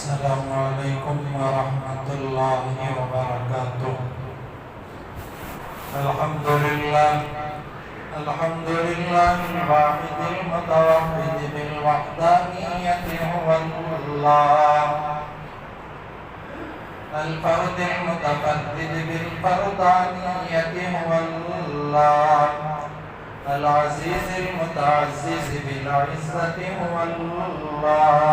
السلام علیکم ورحمۃ اللہ وبرکاتہ۔ الحمدللہ الواحد المتوحد بالوحدانیۃ هو اللہ، الفرد المتفرد بالفردانیۃ هو اللہ، العزیز المتعزز بالعزۃ هو اللہ،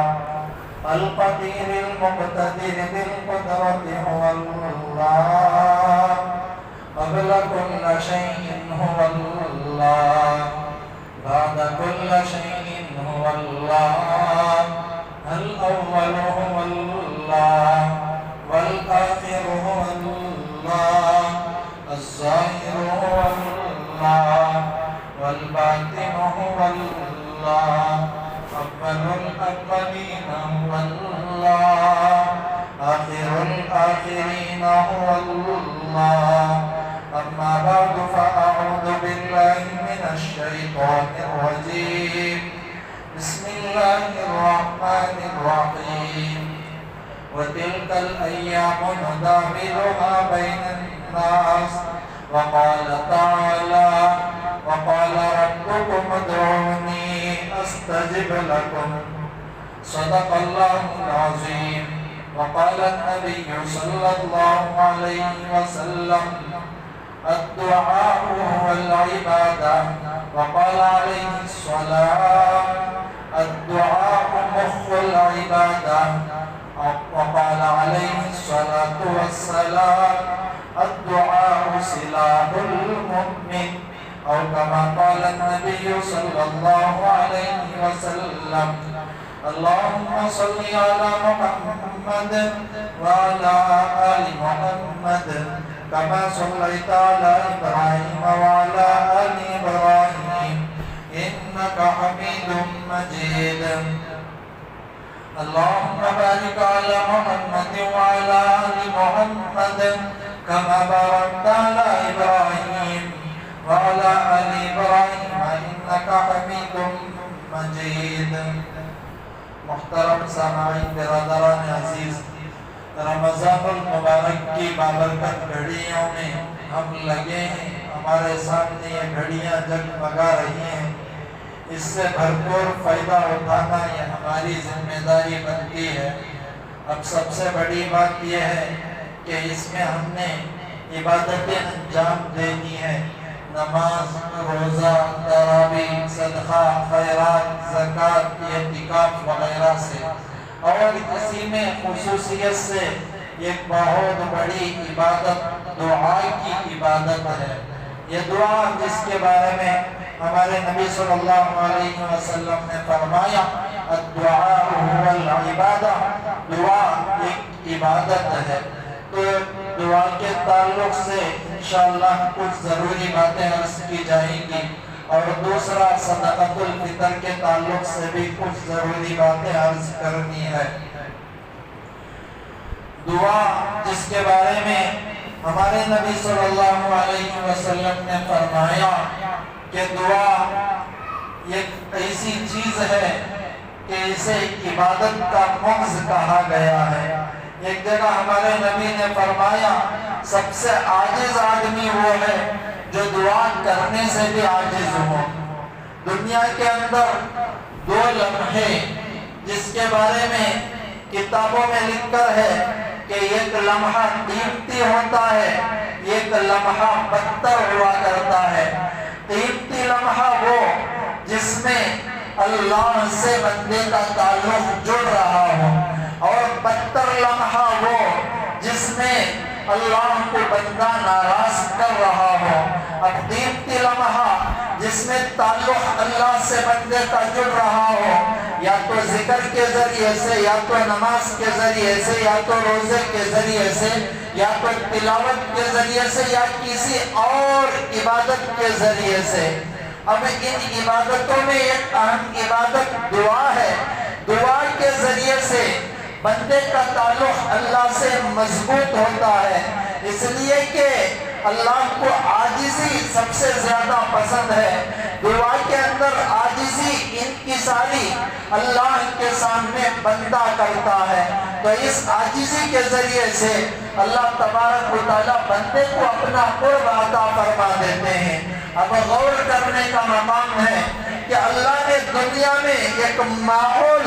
القدیر المقتدر بالقدرة هو الله، قبل كل شيء هو الله، بعد كل شيء هو الله، الأول هو الله، والآخر هو الله، الظاهر هو الله، والباطن هو الله، أول الأولين هو الله، آخر الآخرين هو الله. أما بعد فأعوذ بالله من الشيطان الرجيم. بسم الله الرحمن الرحيم. وتلك الأيام نداولها بين الناس. وقال تعالى: وقال ربكم ادعوني أستجب لكم. صدق الله العظيم. وقال النبي صلى الله عليه وسلم: الدعاء هو العبادة. وقال عليه الصلاة: الدعاء مخ العبادة. وقال عليه الصلاة والسلام: الدعاء سلاح المؤمن. أو كما قال النبي صلى الله عليه وسلم. اللهم صل على محمد وعلى آل محمد كما صليت على إبراهيم وعلى آل إبراهيم إنك حميد مجيد. اللهم بارك على محمد وعلى آل محمد كما باركت على إبراهيم وعلى آل إبراهيم إنك حميد مجيد. محترم سامعین برادران عزیز، رمضان المبارک کی بابرکت گھڑیوں میں ہم لگے ہیں۔ ہمارے سامنے یہ گھڑیاں جگمگا رہی ہیں، اس سے بھرپور فائدہ اٹھانا یہ ہماری ذمہ داری بنتی ہے۔ اب سب سے بڑی بات یہ ہے کہ اس میں ہم نے عبادتیں انجام دینی ہے، نماز، روزہ، تراویح، صدقہ، خیرات، زکوٰۃ، اعتکاف وغیرہ سے، اور اسی میں خصوصیت سے ایک بہت بڑی عبادت دعا کی عبادت ہے۔ یہ دعا جس کے بارے میں ہمارے نبی صلی اللہ علیہ وسلم نے فرمایا: الدعاء هو العبادہ، دعا ایک عبادت ہے۔ تو دعا کے تعلق سے انشاءاللہ کچھ ضروری باتیں عرض کی جائیں گی، اور دوسرا صدقۃ الفطر کے تعلق سے بھی کچھ ضروری باتیں عرض کرنی ہے۔ دعا جس کے بارے میں ہمارے نبی صلی اللہ علیہ وسلم نے فرمایا کہ دعا ایک ایسی چیز ہے کہ اسے عبادت کا مغز کہا گیا ہے۔ ایک جگہ ہمارے نبی نے فرمایا: سب سے عاجز آدمی وہ ہے جو دعا کرنے سے بھی عاجز ہو۔ دنیا کے اندر دو لمحے جس کے بارے میں کتابوں میں لکھ کر ہے کہ ایک لمحہ قیمتی ہوتا ہے، ایک لمحہ بدتر ہوا کرتا ہے۔ قیمتی لمحہ وہ جس میں اللہ سے بندے کا تعلق جڑ رہا ہو، اور بدتر لمحہ وہ جس میں اللہ کو بندہ ناراض کر رہا ہو۔ اب قیمتی لمحہ جس میں تعلق اللہ سے بندے کا جڑ رہا ہو، یا تو ذکر کے ذریعے سے، یا تو نماز کے ذریعے سے، یا تو روزے کے ذریعے سے، یا تو تلاوت کے ذریعے سے، یا کسی اور عبادت کے ذریعے سے۔ اب ان عبادتوں میں ایک اہم عبادت دعا ہے۔ دعا کے ذریعے سے بندے کا تعلق اللہ سے مضبوط ہوتا ہے، اس لیے کہ اللہ کو عاجزی سب سے زیادہ پسند ہے۔ دعا کے اندر عاجزی انکساری اللہ کے سامنے بندہ کرتا ہے۔ تو اس عاجزی کے ذریعے سے اللہ تبارک و تعالیٰ بندے کو اپنا قرب عطا فرما دیتے ہیں۔ اب غور کرنے کا مقام ہے کہ اللہ نے دنیا میں ایک ماحول،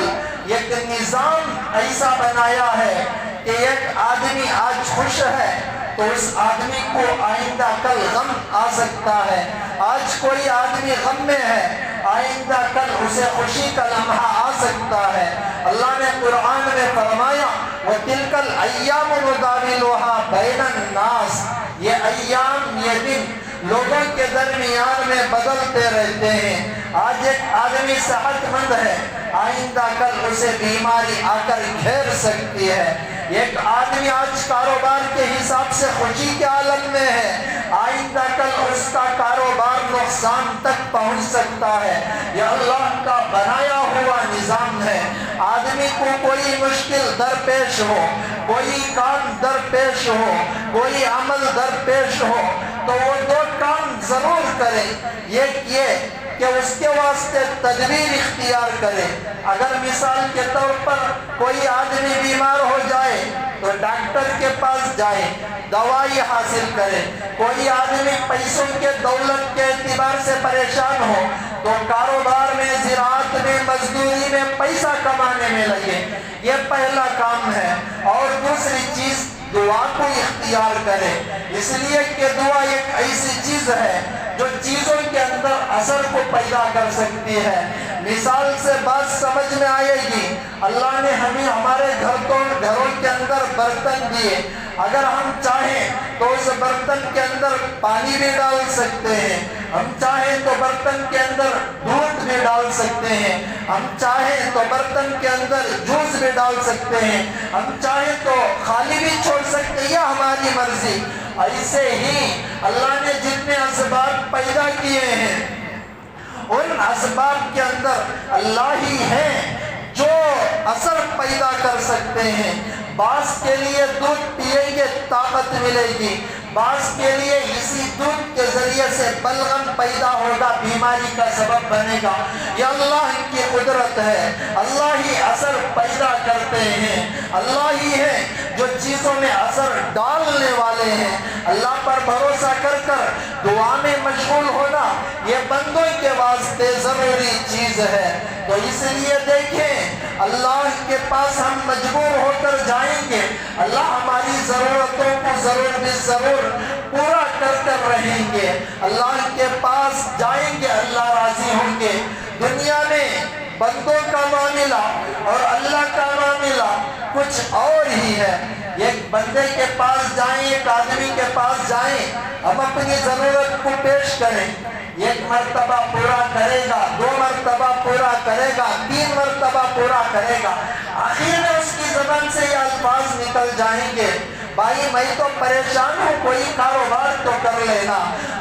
ایک نظام ایسا بنایا ہے کہ ایک آدمی آج خوش ہے تو اس آدمی کو آئندہ کل غم آ سکتا ہے۔ آج کوئی آدمی غم میں ہے، آئندہ کل اسے خوشی کا لمحہ آ سکتا ہے۔ اللہ نے قرآن میں فرمایا وَتِلْكَ الْأَيَّامُ نُدَاوِلُهَا بَيْنَ النَّاسِ، یہ ایام، یہ دن لوگوں کے درمیان میں بدلتے رہتے ہیں۔ آج ایک آدمی صحت مند ہے، آئندہ کل اسے بیماری آ کر گھیر سکتی ہے۔ ایک آدمی آج کاروبار کے حساب سے خوشی کے عالم میں ہے، آئندہ کل اس کا کاروبار نقصان تک پہنچ سکتا ہے۔ یہ اللہ کا بنایا ہوا نظام ہے۔ آدمی کو کوئی مشکل درپیش ہو، کوئی کام درپیش ہو، کوئی عمل درپیش ہو تو وہ دو کام ضرور کرے۔ ایک یہ کہ اس کے واسطے تدبیر اختیار کرے۔ اگر مثال کے طور پر کوئی آدمی بیمار ہو جائے تو ڈاکٹر کے پاس جائے، دوائی حاصل کرے۔ کوئی آدمی پیسوں کے، دولت کے اعتبار سے پریشان ہو تو کاروبار میں، زراعت میں، مزدوری میں پیسہ کمانے میں لگے۔ یہ پہلا کام ہے۔ اور دوسری چیز دعا کو اختیار کرے، اس لیے کہ دعا ایک ایسی چیز ہے جو چیزوں کے اندر اثر کو پیدا کر سکتی ہے۔ مثال سے بات سمجھ میں آئے گی۔ اللہ نے ہمیں ہمارے گھروں کے اندر برتن دیے، اگر ہم چاہیں تو اس برتن کے اندر پانی بھی ڈال سکتے ہیں، ہم چاہیں تو برتن کے اندر دودھ بھی ڈال سکتے ہیں، ہم چاہیں تو برتن کے اندر جوس بھی ڈال سکتے ہیں، ہم چاہیں تو خالی بھی چھوڑ سکتے ہیں، یہ ہماری مرضی۔ ایسے ہی اللہ نے جتنے اسباب پیدا کیے ہیں ان اسباب کے اندر اللہ ہی ہیں جو اثر پیدا کر سکتے ہیں۔ بعض کے لیے دودھ پیئیں گے طاقت ملے گی، بعض کے لیے اسی دودھ کے ذریعے سے بلغم پیدا ہوگا، بیماری کا سبب بنے گا۔ یہ اللہ کی قدرت ہے، اللہ ہی اثر پیدا کرتے ہیں، اللہ ہی ہے جو چیزوں میں اثر ڈالنے والے ہیں۔ اللہ پر بھروسہ کر کر دعا میں مشغول ہونا یہ بندوں کے واسطے ضروری چیز ہے۔ تو اس لیے دیکھیں اللہ کے پاس ہم مجبور ہو کر جائیں گے، اللہ ہماری ضرورتوں کو ضرور بھی ضرور پورا کر رہیں گے۔ اللہ کے پاس جائیں گے، اللہ راضی ہوں گے۔ دنیا میں بندوں کا معاملہ اور اللہ کا معاملہ کچھ اور ہی ہے۔ ایک بندے کے پاس جائیں، ایک آدمی کے پاس جائیں، ہم اپنی ضرورت کو پیش کریں، ایک مرتبہ پورا کرے گا، 2 مرتبہ پورا کرے گا، 3 مرتبہ پورا کرے گا، آخر میں اس کی زبان سے یہ الفاظ نکل جائیں گے بھائی میں تو پریشان ہوں، کوئی کاروبار تو کر لینا۔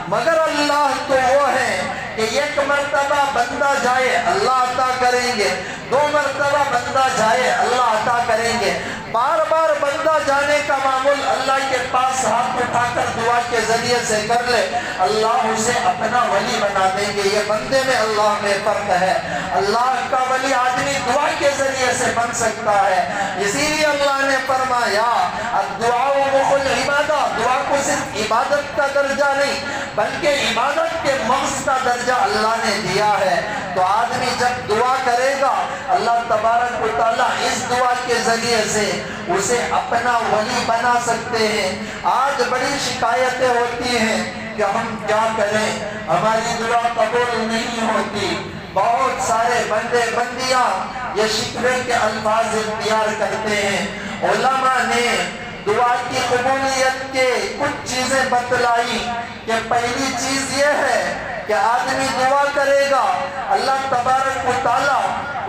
مگر اللہ تو وہ ہے کہ 1 مرتبہ بندہ جائے اللہ عطا کریں گے، 2 مرتبہ بندہ جائے اللہ عطا کریں گے، بار بار بندہ جانے کا معمول اللہ کے پاس ہاتھ اٹھا کر دعا کے ذریعے سے کر لے، اللہ اسے اپنا ولی بنا دیں گے۔ یہ بندے میں اللہ میں فرق ہے۔ اللہ کا ولی آدمی دعا کے ذریعے سے بن سکتا ہے۔ اسی لیے اللہ نے فرمایا الدعاء مخ العبادہ، دعا کو صرف عبادت کا درجہ نہیں بلکہ عبادت کے مغز کا درجہ اللہ نے دیا ہے۔ تو آدمی جب دعا کرے گا اللہ تبارک و تعالیٰ اس دعا کے ذریعے سے اسے اپنا ولی بنا سکتے ہیں۔ آج بڑی شکایتیں ہوتی ہیں کہ ہم کیا کریں، ہماری دعا قبول نہیں ہوتی۔ بہت سارے بندے بندیاں یہ شکوے کے الفاظ اختیار کرتے ہیں۔ علماء نے دعا کی قبولیت کے کچھ چیزیں بتلائی کہ پہلی چیز یہ ہے کہ آدمی دعا کرے گا اللہ تبارک و تعالیٰ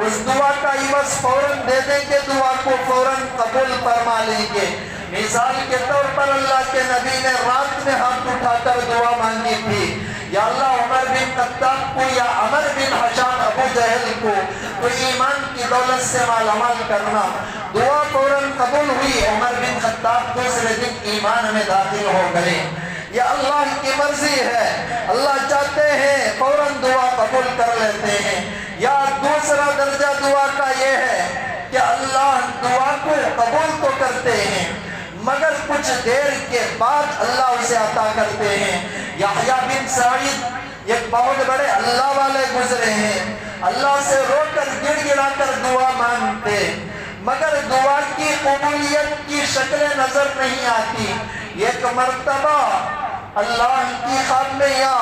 اس دعا کا عوض فوراً دے دیں گے، دعا کو فوراً قبول فرما لیں گے۔ مثال کے طور پر اللہ کے نبی نے رات میں ہاتھ اٹھا کر دعا مانگی تھی، یا اللہ عمر بن خطاب کو یا عمر بن حشام ابو جہل کو تو ایمان کی دولت سے مالا مال کرنا۔ دعا فوراً قبول ہوئی، عمر بن خطاب دوسرے دن ایمان میں داخل ہو گئے۔ یہ اللہ کی مرضی ہے، اللہ چاہتے ہیں فوراً دعا قبول کر لیتے ہیں۔ یا دوسرا درجہ دعا کا یہ ہے کہ اللہ دعا کو قبول بعد اللہ اسے عطا کرتے ہیں۔ یحییٰ بن سعید ایک بہت بڑے اللہ والے گزرے ہیں، اللہ سے رو کر گڑ گڑا کر دعا مانگتے، مگر دعا کی قبولیت کی شکلیں نظر نہیں آتی۔ ایک مرتبہ اللہ کی خواب میں یا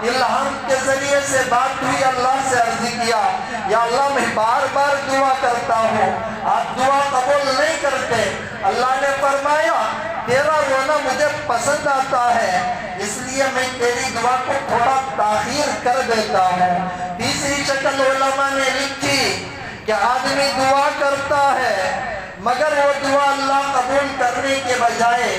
الہام کے ذریعے سے بات ہوئی، اللہ سے عرض کیا یا اللہ میں بار بار دعا کرتا ہوں، آپ دعا قبول نہیں کرتے۔ اللہ نے فرمایا تیرا رونا مجھے پسند آتا ہے، اس لیے میں تیری دعا کو تھوڑا تاخیر کر دیتا ہوں۔ تیسری شکل علماء نے لکھی کہ آدمی دعا کرتا ہے مگر وہ دعا اللہ قبول کرنے کے بجائے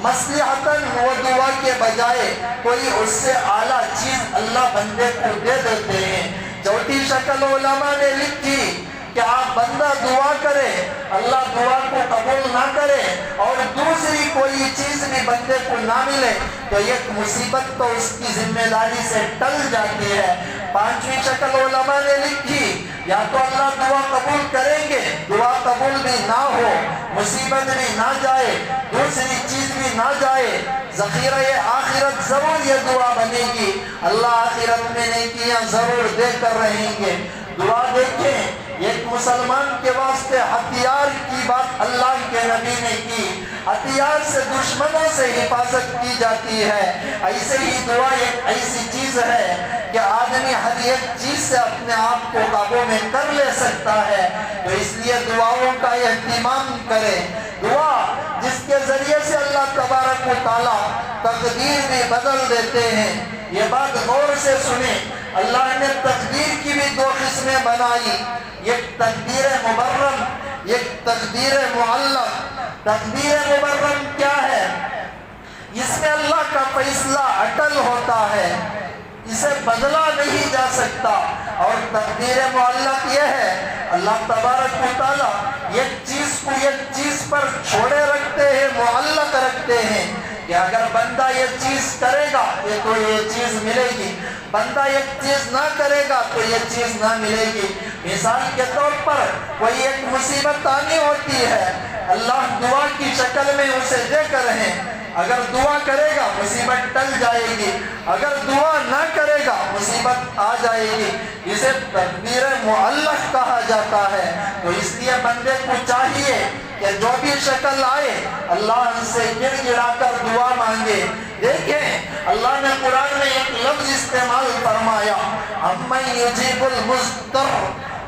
مصلحتاً وہ دعا کے بجائے کوئی اس سے اعلیٰ چیز اللہ بندے کو دے دیتے ہیں۔ چوتھی شکل علماء نے لکھی کہ آپ بندہ دعا کرے، اللہ دعا کو قبول نہ کرے اور دوسری کوئی چیز بھی بندے کو نہ ملے تو ایک مصیبت تو اس کی ذمہ داری سے ٹل جاتی ہے۔ پانچویں شکل علماء نے لکھی یا تو اللہ دعا قبول کریں گے، دعا قبول بھی نہ ہو، مصیبت بھی نہ جائے، دوسری چیز بھی نہ جائے، ذخیرہ آخرت ضرور یہ دعا بنے گی، اللہ آخرت میں نیکیاں ضرور دے کر رہیں گے۔ دعا دیکھیں ایک مسلمان کے واسطے ہتھیار کی بات اللہ کے نبی نے کی، ہتھیار سے دشمنوں سے حفاظت کی جاتی ہے۔ ایسے ہی دعا ایک ایسی چیز ہے کہ آدمی ہر ایک چیز سے اپنے آپ کو قابو میں کر لے سکتا ہے، تو اس لیے دعاؤں کا اہتمام کرے۔ دعا جس کے ذریعے سے اللہ تبارک و تعالیٰ تقدیر بھی بدل دیتے ہیں۔ یہ بات غور سے سنیں، اللہ نے تقدیر کی بھی دو قسمیں بنائی، ایک تقدیر مبرم، ایک تقدیر معلق۔ تقدیر مبرم کیا ہے؟ اس میں اللہ کا فیصلہ اٹل ہوتا ہے، اسے بدلا نہیں جا سکتا۔ اور تقدیر معلق یہ ہے اللہ تبارک و تعالیٰ ایک چیز کو ایک چیز پر چھوڑے رکھتے ہیں، معلق رکھتے ہیں کہ اگر بندہ یہ چیز کرے گا تو یہ چیز ملے گی، بندہ ایک چیز نہ کرے گا تو یہ چیز نہ ملے گی۔ مثال کے طور پر کوئی ایک مصیبت آنی ہوتی ہے، اللہ دعا کی شکل میں اسے دے کر ہیں، اگر دعا کرے گا مصیبت ٹل جائے گی، اگر دعا نہ کرے گا مصیبت آ جائے گی۔ اسے تقدیر معلق کہا جاتا ہے۔ تو اس لیے بندے کو چاہیے کہ جو بھی شکل آئے اللہ ان سے گڑ گڑا کر دعا مانگے۔ دیکھیں اللہ نے قرآن میں ایک لفظ استعمال فرمایا، امن یجیب المضطر،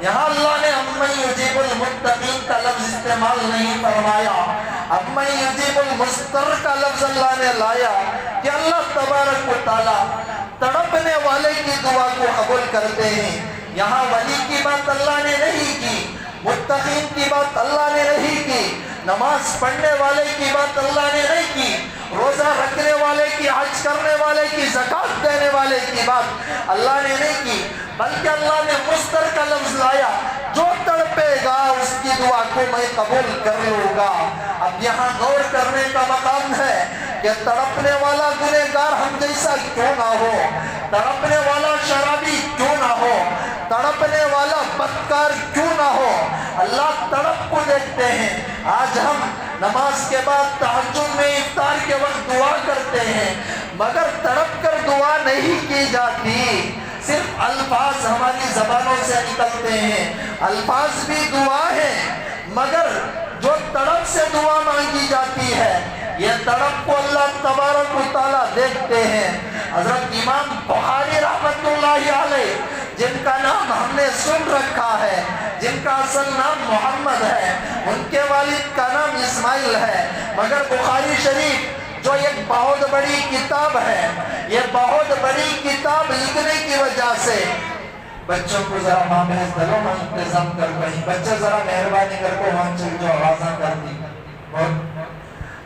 یہاں اللہ نے امن یجیب المتقین کا لفظ استعمال نہیں فرمایا، امن یجیب المضطر کا لفظ اللہ نے لایا کہ اللہ تبارک و تعالیٰ تڑپنے والے کی دعا کو قبول کرتے ہیں۔ یہاں ولی کی بات اللہ نے نہیں کی، متقین کی بات اللہ نے نہیں کی، نماز پڑھنے والے کی بات اللہ نے نہیں کی، روزہ رکھنے والے کی، حج کرنے والے کی، زکوٰۃ دینے والے کی بات اللہ نے نہیں کی، بلکہ اللہ نے مضطر کا لفظ لایا، جو تڑپے گا اس کی دعا کو میں قبول کر لوں گا۔ اب یہاں غور کرنے کا مقام ہے کہ تڑپنے والا گنہگار ہم جیسا کیوں نہ ہو، تڑپنے والا شرابی کیوں نہ ہو، تڑپنے والا بدکار کیوں نہ ہو، اللہ تڑپ کو دیکھتے ہیں۔ آج ہم نماز کے بعد تہجد میں افطار کے وقت دعا کرتے ہیں، مگر تڑپ کر دعا نہیں کی جاتی، صرف الفاظ ہماری زبانوں سے نکلتے ہیں، الفاظ بھی دعا ہیں، مگر جو تڑپ سے دعا مانگی جاتی ہے یہ تڑپ کو اللہ تبارک و تعالیٰ دیکھتے ہیں۔ حضرت امام بخاری رحمۃ اللہ علیہ جن کا نام ہم نے سن رکھا ہے، جن کا اصل نام محمد ہے، ان کے والد کا نام اسماعیل ہے، مگر بخاری شریف جو ایک بہت بڑی کتاب ہے، یہ بہت بڑی کتاب لکھنے کی وجہ سے بچوں کو ذرا مابحث دلوں میں انتظام کر کہیں بچے ذرا مہربانی کر کو وہاں چل جو آوازاں کر دی۔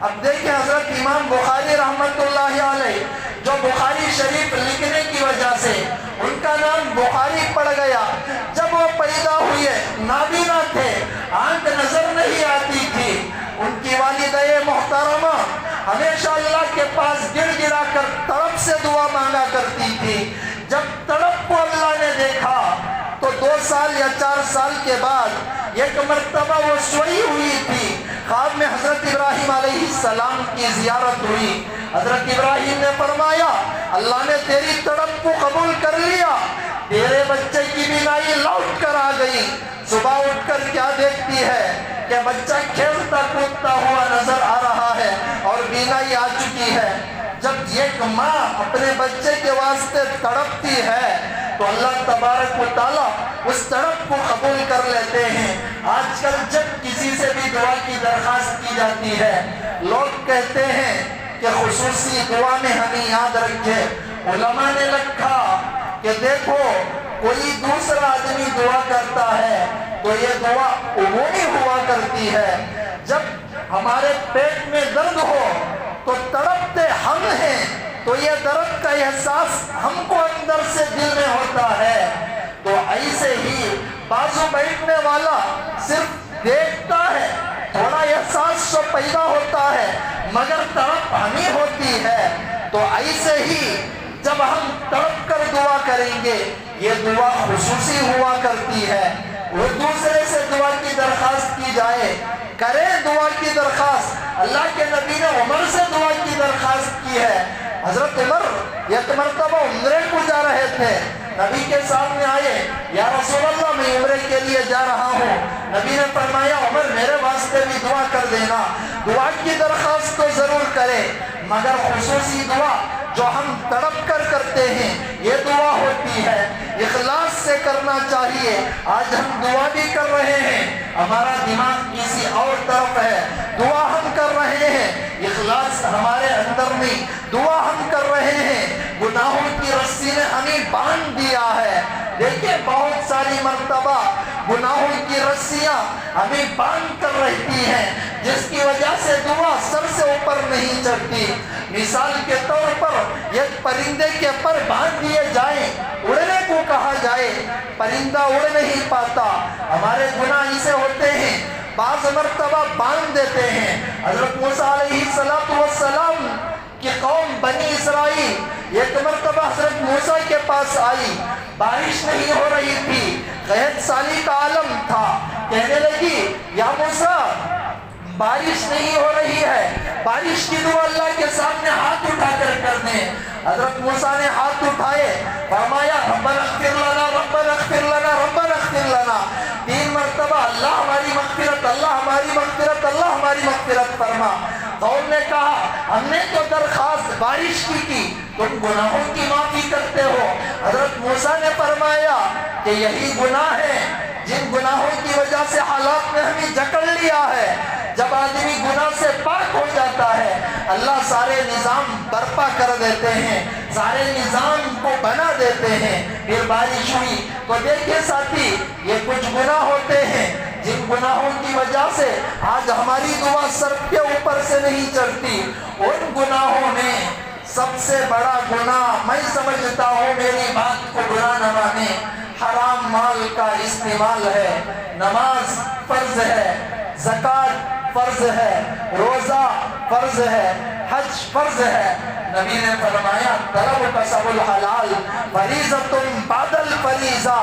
اب دیکھیں حضرت امام بخاری رحمت اللہ علیہ جو بخاری شریف لکھنے کی وجہ سے ان کا نام بخاری پڑ گیا، جب وہ پیدا ہوئے نابینا تھے، آنکھ نظر نہیں آتی تھی، ان کی والدہ محترمہ ہمیشہ اللہ کے پاس گڑ گڑا کر تڑپ سے دعا مانگا کرتی تھی۔ جب تڑپ کو اللہ نے دیکھا تو 2 سال یا 4 سال کے بعد ایک مرتبہ وہ سوئی ہوئی تھی، خواب میں حضرت ابراہیم علیہ السلام کی زیارت ہوئی. حضرت ابراہیم نے فرمایا اللہ نے تیری تڑپ کو قبول کر لیا, تیرے بچے کی بینائی لوٹ کر آ گئی. صبح اٹھ کر کیا دیکھتی ہے کہ بچہ کھیلتا کودتا ہوا نظر آ رہا ہے اور بینائی آ چکی ہے. جب ایک ماں اپنے بچے کے واسطے تڑپتی ہے تو اللہ تبارک و تعالیٰ اس تڑپ کو قبول کر لیتے ہیں. آج کل جب کسی سے بھی دعا کی درخواست کی جاتی ہے, لوگ کہتے ہیں کہ خصوصی دعا میں ہمیں یاد رکھے. علماء نے لکھا کہ دیکھو کوئی دوسرا آدمی دعا کرتا ہے تو یہ دعا عمومی ہوا کرتی ہے. جب ہمارے پیٹ میں درد ہو تو تڑپتے ہم ہیں, تو یہ درد کا احساس ہم کو اندر سے دل میں ہوتا ہے. تو ایسے ہی بازو بیٹھنے والا صرف دیکھتا ہے, تھوڑا احساس تو پیدا ہوتا ہے مگر تڑپ ہمیں ہوتی ہے. تو ایسے ہی جب ہم تڑپ کر دعا کریں گے یہ دعا خصوصی ہوا کرتی ہے. وہ دوسرے سے دعا کی درخواست کی جائے, کریں دعا کی درخواست. اللہ کے نبی نے عمر سے دعا کی درخواست کی ہے. حضرت عمر ایک مرتبہ عمرے کو جا رہے تھے, نبی کے سامنے آئے, یا رسول اللہ میں عمرے کے لیے جا رہا ہوں. نبی نے فرمایا عمر میرے واسطے بھی دعا کر دینا. دعا کی درخواست تو ضرور کرے مگر خصوصی دعا جو ہم تڑپ کر کرتے ہیں یہ دعا ہوتی ہے, اخلاص سے کرنا چاہیے. آج ہم دعا بھی کر رہے ہیں, ہمارا دماغ کسی اور طرف ہے. دعا ہم کر رہے ہیں, اخلاص ہمارے اندر نہیں. دعا ہم کر رہے ہیں, گناہوں کی رسی نے ہمیں باندھ دیا ہے. دیکھیں بہت ساری مرتبہ گناہوں کی رسیاں ہمیں باندھ کر رہتی ہیں جس کی وجہ سے دعا سر سے اوپر نہیں چڑھتی. مثال کے طور پر ایک پرندے کے پر باندھ دیے جائیں, اڑنے کو کہا جائے, پرندہ اڑ نہیں پاتا. ہمارے گناہ ایسے ہوتے ہیں, بعض مرتبہ باندھ دیتے ہیں. حضرت موسیٰ علیہ السلام کی قوم بنی اسرائیل ایک مرتبہ حضرت موسیٰ کے پاس آئی, بارش نہیں ہو رہی تھی, قحط سالی کا عالم تھا. کہنے لگی یا موسیٰ بارش نہیں ہو رہی ہے, بارش کی دعا اللہ کے سامنے ہاتھ اٹھا کر دیں. حضرت موسیٰ نے ہاتھ اٹھائے, فرمایا ربنا اغفر لنا ربنا اغفر لنا ربنا اغفر لنا. 3 مرتبہ اللہ ہماری مغفرت, اللہ ہماری مغفرت, اللہ ہماری مغفرت فرما. قوم نے کہا ہم نے تو درخواست بارش کی, تم گناہوں کی معافی کرتے ہو. حضرت موسیٰ نے فرمایا کہ یہی گناہ ہے جن گناہوں کی وجہ سے حالات نے ہمیں جکڑ لیا ہے. جب آدمی گناہ سے پاک ہو جاتا ہے اللہ سارے نظام برپا کر دیتے ہیں, سارے نظام کو بنا دیتے ہیں. پھر بارش ہوئی تو دیکھیں ساتھی یہ کچھ گناہ ہوتے ہیں جن گناہوں کی وجہ سے آج ہماری دعا سر کے اوپر سے نہیں چڑھتی. ان گناہوں میں سب سے بڑا گناہ میں سمجھتا ہوں, میری بات کو برا نہ مانے, حرام مال کا استعمال ہے. نماز فرض ہے, زکوٰۃ فرض ہے, روزہ فرض ہے, حج فرض ہے. نبی نے فرمایا طلب کسب الحلال فریضۃ بعد الفریضہ.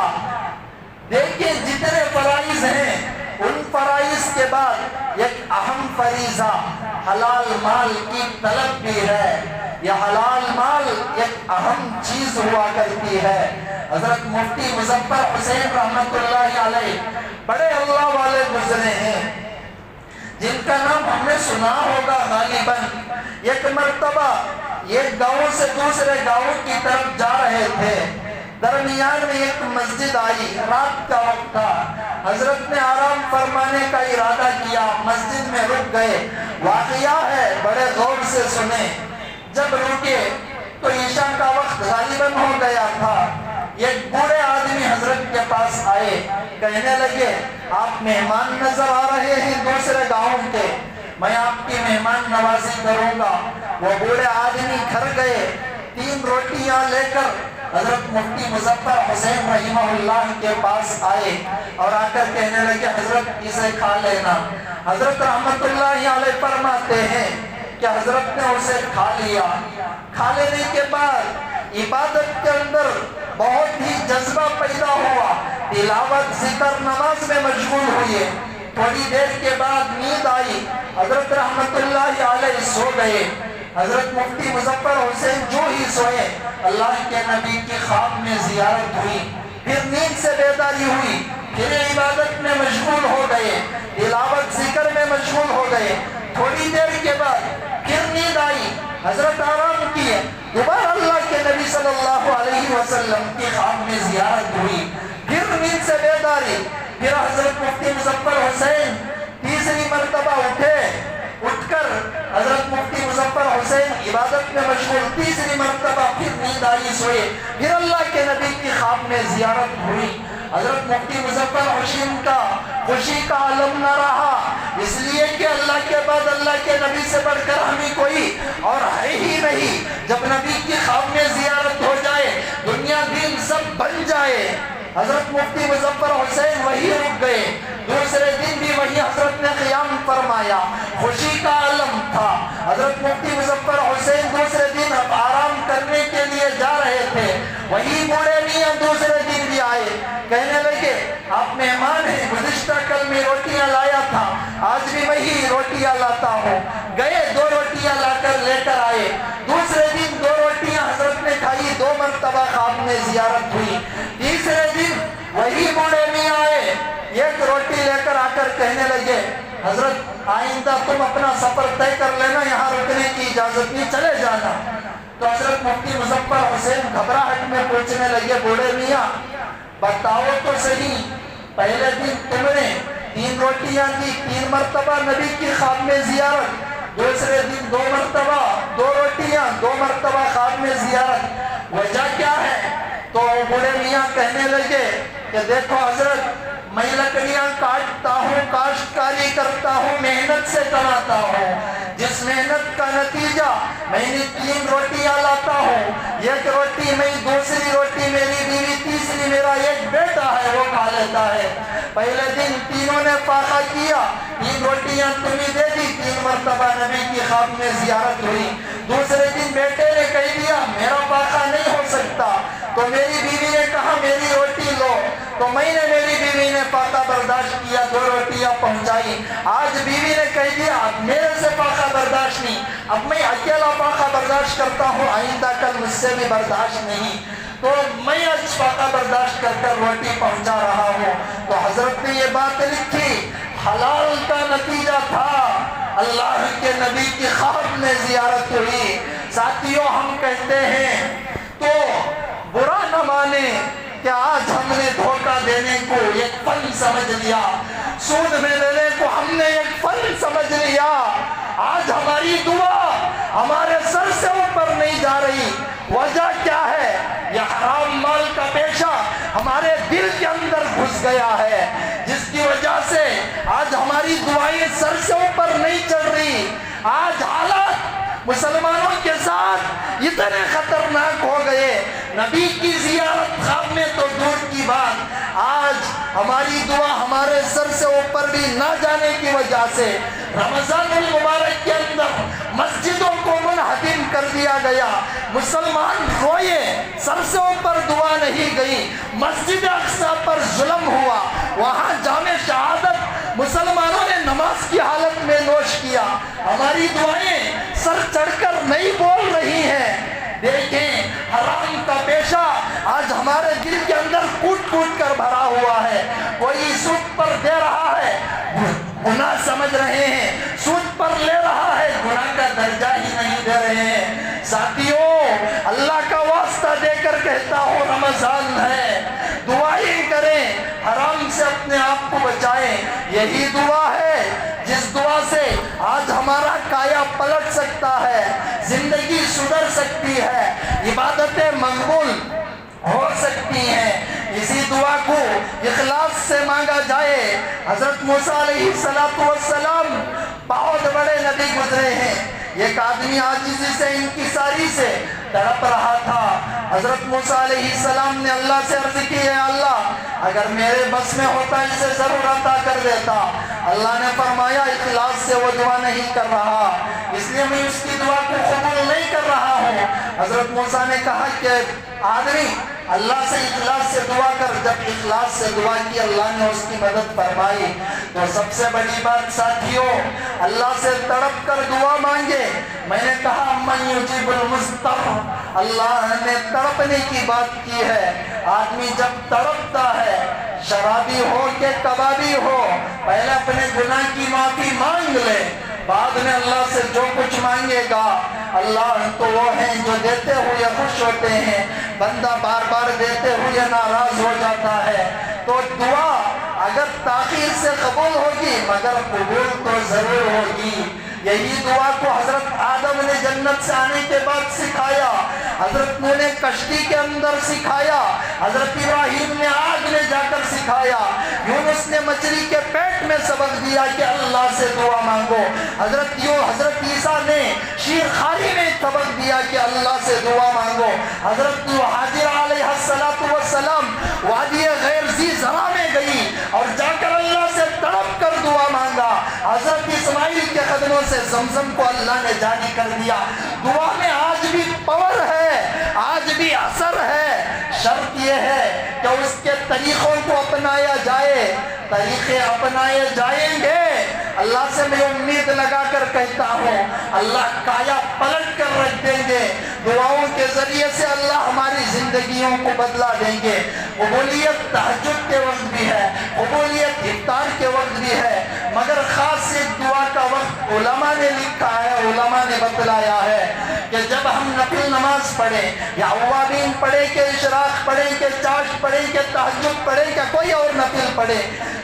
دیکھیں جتنے فرائض ہیں ان فرائض کے بعد ایک اہم فریضہ حلال مال کی طلب بھی ہے. یہ حلال مال ایک اہم چیز ہوا کرتی ہے. حضرت مفتی مظفر حسین رحمۃ اللہ علیہ بڑے اللہ والے گزرے ہیں جن کا نام ہم نے سنا ہوگا غالباً. ایک مرتبہ ایک گاؤں سے دوسرے گاؤں کی طرف جا رہے تھے, درمیان میں ایک مسجد آئی, رات کا وقت تھا. حضرت نے آرام فرمانے کا ارادہ کیا, مسجد میں رک گئے. واقعہ ہے بڑے غور سے سنیں. جب رکے تو عشاء کا وقت غالباً ہو گیا تھا. ایک بوڑھے آدمی حضرت کے پاس آئے, کہنے لگے آپ مہمان نظر آ رہے ہیں دوسرے گاؤں کے, میں آپ کی مہمان نوازی کروں گا. وہ بوڑھے آدمی گھر گئے, 3 روٹیاں لے کر حضرت مفتی مظفر حسین رحمہ اللہ کے پاس آئے اور آ کر کہنے لگے حضرت اسے کھا لینا. حضرت رحمت اللہ علیہ فرماتے ہیں کہ حضرت نے اسے کھا لیا. کھا لینے کے بعد عبادت کے اندر بہت ہی جذبہ پیدا ہوا, تلاوت ذکر نماز میں مشغول ہوئے. تھوڑی دیر کے بعد نیند آئی, حضرت رحمتullah علیہ سو گئے. حضرت مفتی مظفر حسین جو ہی سوئے اللہ کے نبی کی خواب میں زیارت ہوئی. پھر نیند سے بیداری ہوئی, پھر عبادت میں مشغول ہو گئے, تلاوت ذکر میں مشغول ہو گئے. تھوڑی دیر کے بعد پھر نیند آئی, حضرت آرام کیے, دوبارہ اللہ کے نبی صلی اللہ علیہ وسلم کی خواب میں زیارت ہوئی. پھر نیند سے بیداری, پھر حضرت مفتی مظفر حسین تیسری مرتبہ اٹھے. اٹھ کر حضرت مفتی مظفر حسین عبادت میں مشغول, تیسری مرتبہ پھر نیند آئی, سوئے. پھر اللہ کے نبی کی خواب میں زیارت ہوئی. حضرت مفتی مظفر حسین کا خوشی کا عالم نہ رہا, اس لیے کہ اللہ کے بعد اللہ کے نبی سے بڑھ کر ہمیں کوئی اور ہے ہی نہیں. جب نبی کی خواب میں زیارت ہو جائے, دنیا دین سب بن جائے. حضرت مفتی مظفر حسین وہی رک گئے. دوسرے دن بھی وہی حضرت نے قیام فرمایا, خوشی کا عالم تھا. حضرت مفتی مظفر حسین دوسرے دن اب آرام کرنے کے لیے جا رہے تھے. وہی بوڑھے میاں دوسرے دن بھی آئے, کہنے لگے آپ مہمان ہیں, گزشتہ کل میں روٹیاں لایا تھا, آج بھی وہی روٹیاں لاتا ہوں. گئے, 2 روٹیاں لا کر لے کر آئے. دوسرے دن 2 روٹیاں حضرت نے کھائی, 2 مرتبہ خواب میں زیارت ہوئی. تیسرے دن وہی بوڑھے میاں آئے, 1 روٹی لے کر آ کر کہنے لگے حضرت آئندہ تم اپنا سفر طے کر لینا, یہاں رکنے کی اجازت نہیں, چلے جانا. تو حضرت مفتی مظفر حسین گھبراہٹ میں پوچھنے لگے بوڑھے میاں بتاؤ تو صحیح, پہلے دن تم نے 3 روٹیاں دی, 3 مرتبہ نبی کی خواب میں زیارت, دوسرے دن 2 مرتبہ 2 روٹیاں, 2 مرتبہ خواب میں زیارت, وجہ کیا ہے؟ تو بوڑھے میاں کہنے لگے کہ دیکھو حضرت, میں لکڑیاں کاٹتا ہوں, کاشتکاری کرتا ہوں, محنت سے کماتا ہوں. جس محنت کا نتیجہ میں نے 3 روٹیاں لاتا ہوں, 1 روٹی میں, دوسری روٹی میری بیوی, تیسری میرا 1 بیٹا ہے وہ کھا لیتا ہے. پہلے دن تینوں نے فاقہ کیا, 3 روٹیاں تمہیں دے دی, 3 مرتبہ نبی کی خواب میں زیارت ہوئی. دوسرے دن بیٹے نے کہہ دیا میرا فاقہ نہیں ہو سکتا, تو میری بیوی نے کہا میری روٹی لو, تو میں نے, میری بیوی نے فاقہ برداشت کیا, 2 روٹیاں پہنچائی. آج بیوی نے کہہ دیا اب میرے سے فاقہ برداشت نہیں, اب میں اکیلا فاقہ برداشت کرتا ہوں, آئندہ کل مجھ سے بھی برداشت نہیں, تو میں آج فاقہ برداشت کر کر روٹی پہنچا رہا ہوں. تو حضرت نے یہ بات لکھی, حلال کا نتیجہ تھا, اللہ کے نبی کی خواب میں زیارت ہوئی. ساتھیوں ہم کہتے ہیں تو برا نہ مانے کہ آج ہم نے دھوکہ دینے کو ایک فن سمجھ لیا, سود میں لینے کو ہم نے ایک فن سمجھ لیا. آج ہماری دعا ہمارے سر سے اوپر نہیں جا رہی, وجہ کیا ہے؟ یہ حرام مال کا پیشہ ہمارے دل کے اندر گھس گیا ہے, جس کی وجہ سے آج ہماری دعائیں سر سے اوپر نہیں چڑھ رہی. آج حالات مسلمانوں کے ساتھ اتنے خطرناک ہو گئے, نبی کی زیارت خواب میں تو دور کی بات, آج ہماری دعا ہمارے سر سے اوپر بھی نہ جانے کی وجہ سے رمضان المبارک کے اندر مسجدوں کو منہدم کر دیا گیا. مسلمان روئے, سر سے اوپر دعا نہیں گئی. مسجد اقصی پر ظلم ہوا, وہاں جامع شہادت مسلمانوں نے نماز کی حالت میں نوش کیا. ہماری دعائیں سر چڑھ کر نہیں بول رہی ہیں. دیکھیں حرام کا پیشہ آج ہمارے دل کے اندر کوٹ کوٹ کر بھرا ہوا ہے. کوئی سود پر دے رہا ہے, گناہ سمجھ رہے ہیں, سود پر لے رہا ہے, گناہ کا درجہ ہی نہیں دے رہے ہیں. ساتھیوں اللہ کا واسطہ دے کر کہتا ہوں, رمضان ہے, دعائیں کریں, حرام سے اپنے آپ کو بچائیں. یہی دعا ہے جس دعا سے آج ہمارا کایا پلٹ سکتا ہے, زندگی سدھر سکتی ہے, عبادتیں مقبول ہو سکتی ہیں. اسی دعا کو اخلاص سے مانگا جائے. حضرت موسیٰ علیہ السلام بہت بڑے نبی گزرے ہیں. ایک آدمی عاجزی سے, انکساری سے تڑپ رہا تھا. حضرت موسیٰ علیہ السلام نے اللہ سے عرض کی, اے اللہ اگر میرے بس میں ہوتا اسے ضرور عطا کر دیتا. اللہ نے فرمایا اخلاص سے وہ دعا نہیں کر رہا, اس لیے میں اس کی دعا کو قبول نہیں کر رہا ہوں. حضرت موسیٰ نے کہا کہ آدمی اللہ سے اخلاص سے دعا کر. جب اخلاص سے دعا کی اللہ نے اس کی مدد فرمائی. تو سب سے بڑی بات ساتھیوں, اللہ سے تڑپ کر دعا مانگے. میں نے کہا من یجیب المضطر, اللہ نے تڑپنے کی بات کی ہے. آدمی جب تڑپتا ہے, شرابی ہو کہ کبابی ہو, پہلے اپنے گناہ کی معافی مانگ لے, بعد میں اللہ سے جو کچھ مانگے گا. اللہ تو وہ ہیں جو دیتے ہوئے خوش ہوتے ہیں, بندہ بار بار دیتے ہوئے ناراض ہو جاتا ہے. تو دعا اگر تاخیر سے قبول ہوگی مگر قبول تو ضرور ہوگی. یہی دعا کو حضرت آدم نے جنت سے آنے کے بعد سکھایا, حضرت نوح نے کشتی کے اندر سکھایا, حضرت ابراہیم نے آگ میں جا کر سکھایا, یونس نے مچھلی کے پیٹ میں سبق دیا کہ اللہ سے دعا مانگو, حضرت عیسیٰ نے شیر خاری میں سبق دیا کہ اللہ سے دعا مانگو, حضرت ہاجر علیہ السلام وادی غیر ذی زرع میں گئی اور جا کر اللہ سے تڑپ کر دعا مانگا. حضرت اسماعیل کے قدموں سے زمزم کو اللہ نے جاری کر دیا. دعا میں آج بھی پاور ہے, آج بھی اثر ہے. شرط یہ ہے کہ اس کے طریقوں کو اپنایا جائے. طریقے اپنائے جائیں گے, اللہ سے میں امید لگا کر کہتا ہوں اللہ کایا پلٹ کر رکھ دیں گے. دعاؤں کے ذریعے سے اللہ ہماری زندگیوں کو بدلا دیں گے. قبولیت تہجد کے وقت بھی ہے, قبولیت افطار کے وقت بھی ہے, مگر خاص ایک دعا کا وقت علماء نے لکھا ہے, علماء نے بتلایا ہے کہ جب ہم نفل نماز پڑھیں یا اوابین پڑھیں کہ اشراق پڑھیں کہ چاشت پڑھیں کہ تہجد پڑھیں کہ کوئی اور نفل پڑھیں,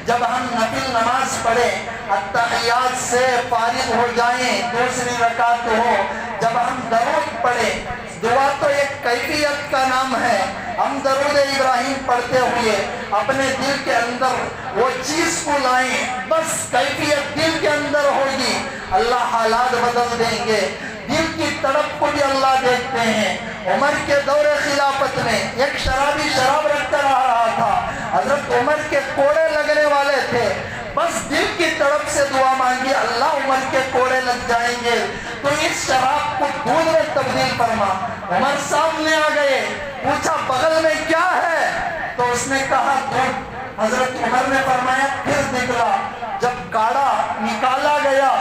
جب ہم نفل نماز پڑھیں التحیات سے فارغ ہو جائیں, دوسری رکعت ہو, جب ہم درود پڑھیں, دعا تو ایک کیفیت کا نام ہے. ہم درود ابراہیم پڑھتے ہوئے اپنے دل کے اندر وہ چیز کو لائیں, بس کیفیت دل کے اندر ہوگی, اللہ حالات بدل دیں گے. دل کی تڑپ کو بھی اللہ دیکھتے ہیں. عمر کے دور خلافت میں ایک شرابی شراب رکھ کر آ رہا تھا, حضرت عمر کے کوڑے لگنے والے تھے, بس دل کی تڑپ سے دعا مانگی اللہ عمر کے کوڑے لگ جائیں گے تو اس شراب کو دودھ میں تبدیل فرما. عمر سامنے آ گئے, پوچھا بغل میں کیا ہے, تو اس نے کہا دودھ. حضرت عمر نے فرمایا پھر نکلا. جب کاڑا نکالا گیا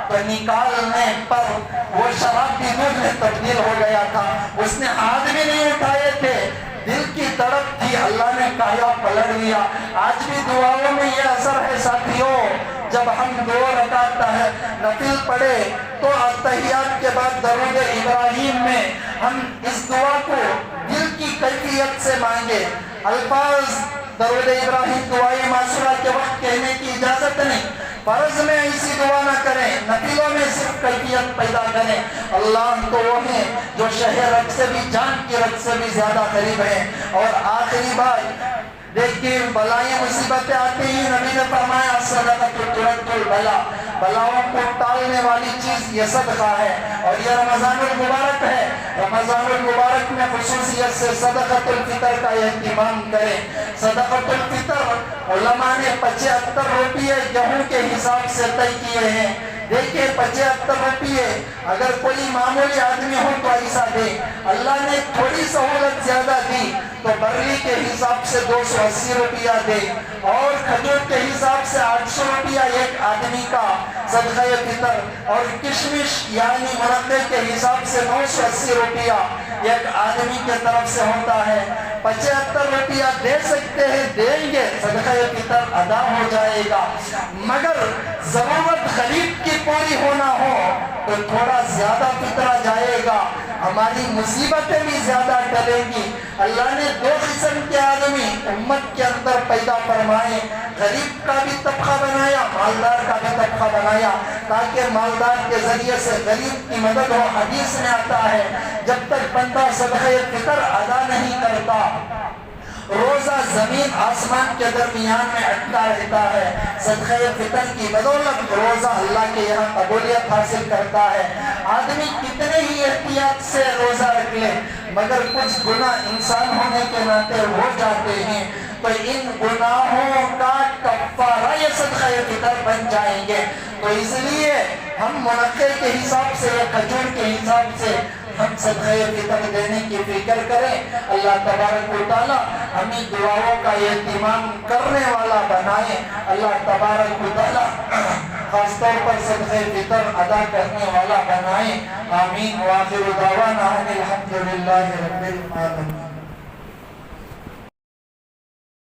تو نکالنے پر وہ شراب بھی دودھ میں تبدیل ہو گیا تھا. اس نے ہاتھ بھی نہیں اٹھائے تھے, دل کی تڑپ تھی, اللہ نے کایا پلٹ دیا. آج بھی دعاؤں میں یہ اثر ہے ساتھیوں. جب ہم 2 رکعت نفل پڑھے تو التحیات کے بعد درود ابراہیم میں ہم اس دعا کو دل کی کیفیت سے مانگے. الفاظ درود ابراہیم دعائے معصورہ کے وقت کہنے کی اجازت نہیں, فرض میں ایسی دعا نہ کریں, نفلوں میں صرف کیفیت پیدا کریں. اللہ تو وہ ہیں جو شہ رگ سے بھی جان کی رگ سے بھی زیادہ قریب ہیں. اور آخری بات دیکھیے, بلائیں مصیبتیں آتی ہی نبی نے فرمایا صدقۃ ترد البلا, بلاؤں کو ٹالنے والی چیز یہ صدقہ ہے. اور یہ رمضان المبارک ہے, رمضان المبارک میں خصوصیت سے صدقۃ الفطر کا اہتمام کریں. صدقۃ الفطر علماء نے 75 روپیے گیہوں کے حساب سے طے کیے ہیں. دیکھیں 75 روپیے, اگر کوئی معمولی آدمی ہو تو ایسا دے. اللہ نے تھوڑی سہولت زیادہ دی تو برلی کے حساب سے 280 روپیہ دے, اور کھجور کے حساب سے 800 روپیہ ایک آدمی کا صدقہ فطر, اور کشمش یعنی مربے کے حساب سے 980 روپیہ ایک آدمی کے طرف سے ہوتا ہے. 75 روپیہ دے سکتے ہیں, دیں گے, صدقہ فطر ادا ہو جائے گا. مگر ضرورت غریب کی پوری ہونا ہو تو تھوڑا زیادہ فطرہ جائے گا, ہماری مصیبتیں بھی زیادہ ٹلیں گی. اللہ نے 2 قسم کے آدمی امت کے اندر پیدا فرمائے, غریب کا بھی طبقہ بنایا, مالدار کا بھی طبقہ بنایا, تاکہ مالدار کے ذریعے سے غریب کی مدد ہو. حدیث میں آتا ہے جب تک بندہ صدقہ فطر ادا نہیں کرتا روزہ زمین آسمان کے درمیان میں اٹکا رہتا ہے. صدقہ فطر کی بدولت روزہ اللہ کے یہاں قبولیت حاصل کرتا ہے. آدمی کتنے ہی احتیاط سے روزہ رکھ لے مگر کچھ گناہ انسان ہونے کے ناطے ہو جاتے ہیں, تو ان گناہوں کا کفارہ یہ صدقہ فطر بن جائیں گے. تو اس لیے ہم منقع کے حساب سے یا کھجور کے حساب سے ہم صدقہ فطر دینے کی فکر کریں۔ اللہ تبارک و تعالی ہمیں دعاؤں کا اہتمام کرنے والا بنائے۔ اللہ تبارک و تعالی خاص طور پر صدقہ فطر ادا کرنے والا بنائے۔ آمین۔ وآخر دعوانا ان الحمد للہ رب العالمین۔